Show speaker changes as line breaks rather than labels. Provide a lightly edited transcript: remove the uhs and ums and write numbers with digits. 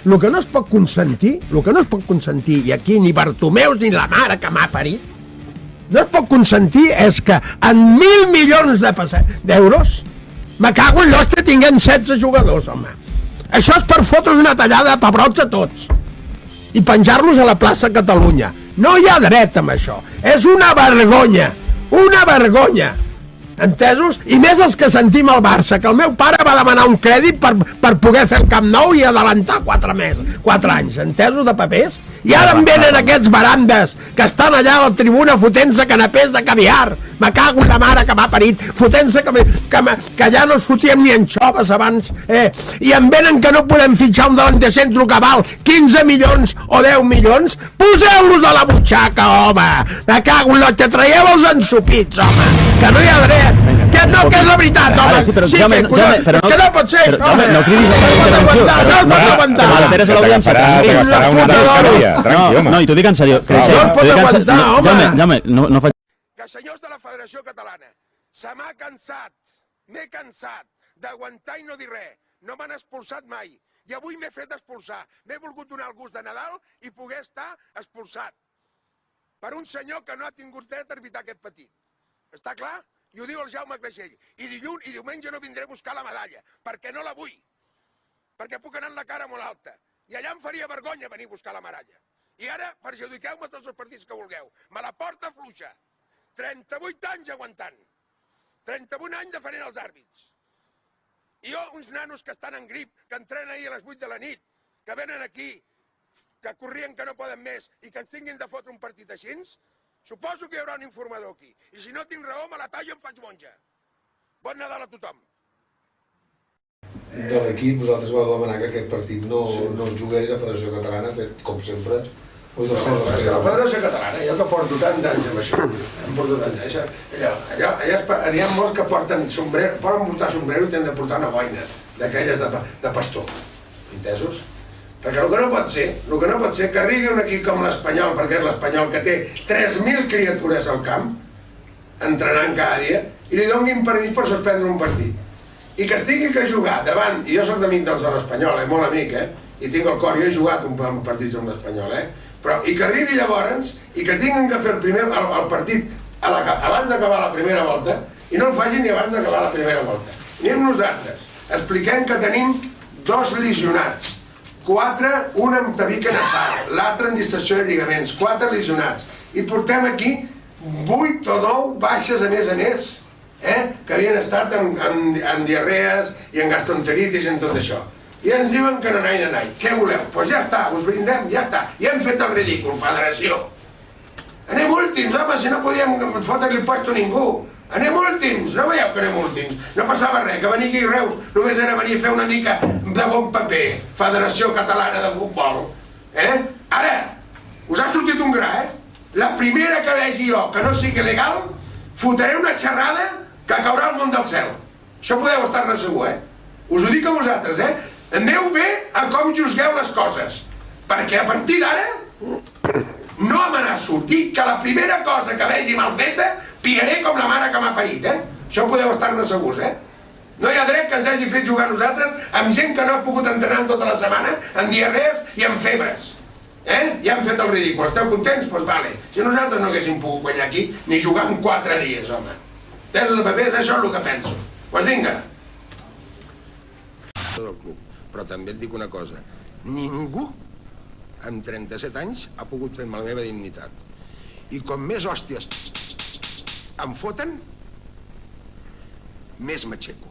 el que no es pot consentir, i aquí ni Bartomeus ni la mare que m'ha parit, no es pot consentir és que en 1.000 milions d'euros me cago en l'hòstia tinguem 16 jugadors, home. Això és per fotre's una tallada de pebrots a tots i penjar-los a la plaça Catalunya. No hi ha dret amb això. És una vergonya. Una vergonya. Entesos? I més els que sentim al Barça, que el meu pare va demanar un crèdit per poder fer el Camp Nou i adelantar 4 anys, entesos, de papers? I ara em venen aquests barandes que estan allà a la tribuna fotent-se canapés de caviar. Me cago en la mare que m'ha parit, fotent-se que ja no es fotíem ni anxoves abans, i em venen que no podem fitxar un davant de centre que val 15 milions o 10 milions. Poseu-los a la butxaca, home. Me cago en l'hòstia, traieu els ensopits, home, que no hi ha dret. Que no, que és la veritat, home. Sí, que no pot ser, home. No es pot aguantar.
No, i t'ho dic en sèrio.
No es pot aguantar, home.
Jaume, no faig...
Que senyors de la Federació Catalana, se m'ha cansat, m'he cansat d'aguantar i no dir res. No m'han expulsat mai. I avui m'he fet expulsar. M'he volgut donar el gust de Nadal i poder estar expulsat per un senyor que no ha tingut dret a arbitrar aquest partit. Està clar? I ho diu el Jaume Creixell. I dilluns i diumenge no vindré a buscar la medalla, perquè no la vull. Perquè puc anar amb la cara molt alta. I allà em faria vergonya venir a buscar la medalla. I ara perjudiqueu-me tots els partits que vulgueu. Me la porta fluixa. 38 anys aguantant. 31 anys defendent els àrbits. I jo, uns nanos que estan en grip, que entrenen ahir a les 8 de la nit, que venen aquí, que corrien que no poden més i que ens tinguin de fotre un partit així, suposo que hi haurà un informador aquí. I si no tinc raó, me la tallo i em faig monja. Bon Nadal a tothom.
De l'equip, vosaltres vau demanar que aquest partit no es jugués a Federació Catalana, fet com sempre. La
Federació Catalana, jo que porto tants anys amb això, em porto tants anys, allà n'hi ha molts que porten sombrero, poden portar sombrero i tenen de portar una boina, d'aquelles de pastor, entesos? Perquè el que no pot ser que arribi un equip com l'Espanyol, perquè és l'Espanyol que té 3.000 criatures al camp, entrenant cada dia, i li donin permís per suspendre un partit. I que es tingui que jugar davant, i jo soc d'amic dels de l'Espanyol, molt amic, i tinc el cor, jo he jugat un partit amb l'Espanyol, però i que arribi llavors i que tinguin que fer el partit abans d'acabar la primera volta i no el facin ni abans d'acabar la primera volta. Anem nosaltres, expliquem que tenim 2 lesionats, 4, un amb tabique nasal, l'altre en distensió de lligaments, 4 lesionats, i portem aquí 8 o 9 baixes a més, que havien estat en diarrees i en gastroenteritis i en tot això. I ens diuen que no anai. Què voleu? Doncs ja està, us brindem, ja està. Ja hem fet el ridícul, federació. Anem últims, home, si no podíem fotre-li el puesto a ningú. Anem últims, no veieu que anem últims? No passava res, que venir aquí a Reus només era venir a fer una mica de bon paper. Federació Catalana de Futbol. Ara, us ha sortit un gra, La primera que vegi jo que no sigui legal, fotré una xerrada que caurà al món del cel. Això podeu estar-ne segur, Us ho dic a vosaltres, Aneu bé a com juzgueu les coses, perquè a partir d'ara no amenaço, dic que la primera cosa que vegi mal feta pillaré com la mare que m'ha parit, Això podeu estar-ne segurs, No hi ha dret que ens hagi fet jugar nosaltres amb gent que no ha pogut entrenar tota la setmana, amb diarrees i amb febres. Ja hem fet el ridícul, esteu contents? Doncs vale. Si nosaltres no haguéssim pogut guanyar aquí ni jugar en 4 dies, home. Tesos de papers, això és el que penso. Doncs vinga. Del club. Però també et dic una cosa, ningú amb 37 anys ha pogut fer la meva dignitat. I com més hòsties em foten, més m'aixeco.